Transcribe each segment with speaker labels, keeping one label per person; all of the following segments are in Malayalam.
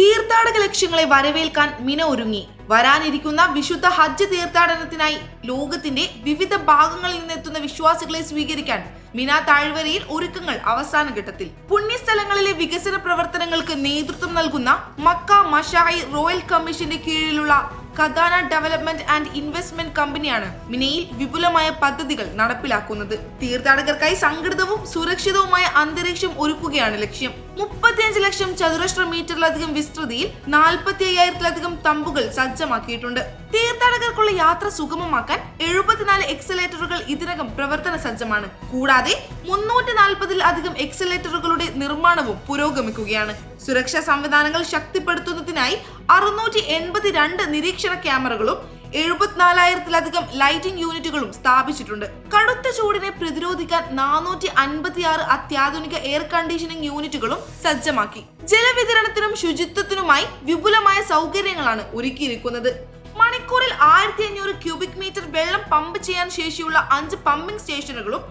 Speaker 1: തീർത്ഥാടക ലക്ഷ്യങ്ങളെ വരവേൽക്കാൻ മിന ഒരുങ്ങി. വരാനിരിക്കുന്ന വിശുദ്ധ ഹജ്ജ് തീർത്ഥാടനത്തിനായി ലോകത്തിന്റെ വിവിധ ഭാഗങ്ങളിൽ നിന്നെത്തുന്ന വിശ്വാസികളെ സ്വീകരിക്കാൻ മിന താഴ്വരയിൽ ഒരുക്കങ്ങൾ അവസാന ഘട്ടത്തിൽ. പുണ്യസ്ഥലങ്ങളിലെ വികസന പ്രവർത്തനങ്ങൾക്ക് നേതൃത്വം നൽകുന്ന മക്ക മശാഇർ റോയൽ കമ്മീഷന്റെ കീഴിലുള്ള ഖദാന ഡെവലപ്മെന്റ് ആൻഡ് ഇൻവെസ്റ്റ്മെന്റ് കമ്പനിയാണ് മിനയിൽ വിപുലമായ പദ്ധതികൾ നടപ്പിലാക്കുന്നത്. തീർത്ഥാടകർക്കായി സംഘടിതവും സുരക്ഷിതവുമായ അന്തരീക്ഷം ഒരുക്കുകയാണ് ലക്ഷ്യം. 35 ലക്ഷം ചതുരശ്ര മീറ്ററിലധികം വിസ്തൃതിയിൽ 45,000-ലധികം തമ്പുകൾ സജ്ജമാക്കിയിട്ടുണ്ട്. തീർത്ഥാടകർക്കുള്ള യാത്ര സുഗമമാക്കാൻ 74 എക്സലേറ്ററുകൾ ഇതിനകം പ്രവർത്തന സജ്ജമാണ്. കൂടാതെ 340-ലധികം എക്സലേറ്ററുകളുടെ നിർമ്മാണവും പുരോഗമിക്കുകയാണ്. സുരക്ഷാ സംവിധാനങ്ങൾ ശക്തിപ്പെടുത്തുന്നതിനായി 682 നിരീക്ഷണ ക്യാമറകളും 74,000-ലധികം ലൈറ്റിംഗ് യൂണിറ്റുകളും സ്ഥാപിച്ചിട്ടുണ്ട്. കടുത്ത ചൂടിനെ പ്രതിരോധിക്കാൻ 456 അത്യാധുനിക എയർ കണ്ടീഷനിംഗ് യൂണിറ്റുകളും സജ്ജമാക്കി. ജലവിതരണത്തിനും ശുചിത്വത്തിനുമായി വിപുലമായ സൗകര്യങ്ങളാണ് ഒരുക്കിയിരിക്കുന്നത്. മണിക്കൂറിൽ 1500 ക്യൂബിക് മീറ്റർ വെള്ളം പമ്പ് ചെയ്യാൻ ശേഷിയുള്ള 5 പമ്പിംഗ് സ്റ്റേഷനുകളും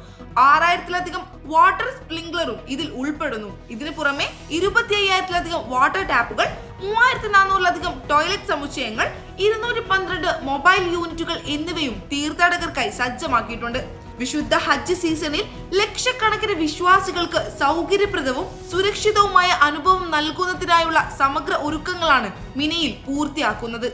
Speaker 1: 6000-ലധികം വാട്ടർ സ്പ്രിംഗ്ലറും ഇതിൽ ഉൾപ്പെടുന്നു. ഇതിനു പുറമെ 25,000-ലധികം വാട്ടർ ടാപ്പുകൾ, 3400-ലധികം ടോയ്ലറ്റ് സമുച്ചയങ്ങൾ, 212 മൊബൈൽ യൂണിറ്റുകൾ എന്നിവയും തീർത്ഥാടകർക്കായി സജ്ജമാക്കിയിട്ടുണ്ട്. വിശുദ്ധ ഹജ്ജ് സീസണിൽ ലക്ഷക്കണക്കിന് വിശ്വാസികൾക്ക് സൗകര്യപ്രദവും സുരക്ഷിതവുമായ അനുഭവം നൽകുന്നതിനായുള്ള സമഗ്ര ഒരുക്കങ്ങളാണ് മിനയിൽ പൂർത്തിയാക്കുന്നത്.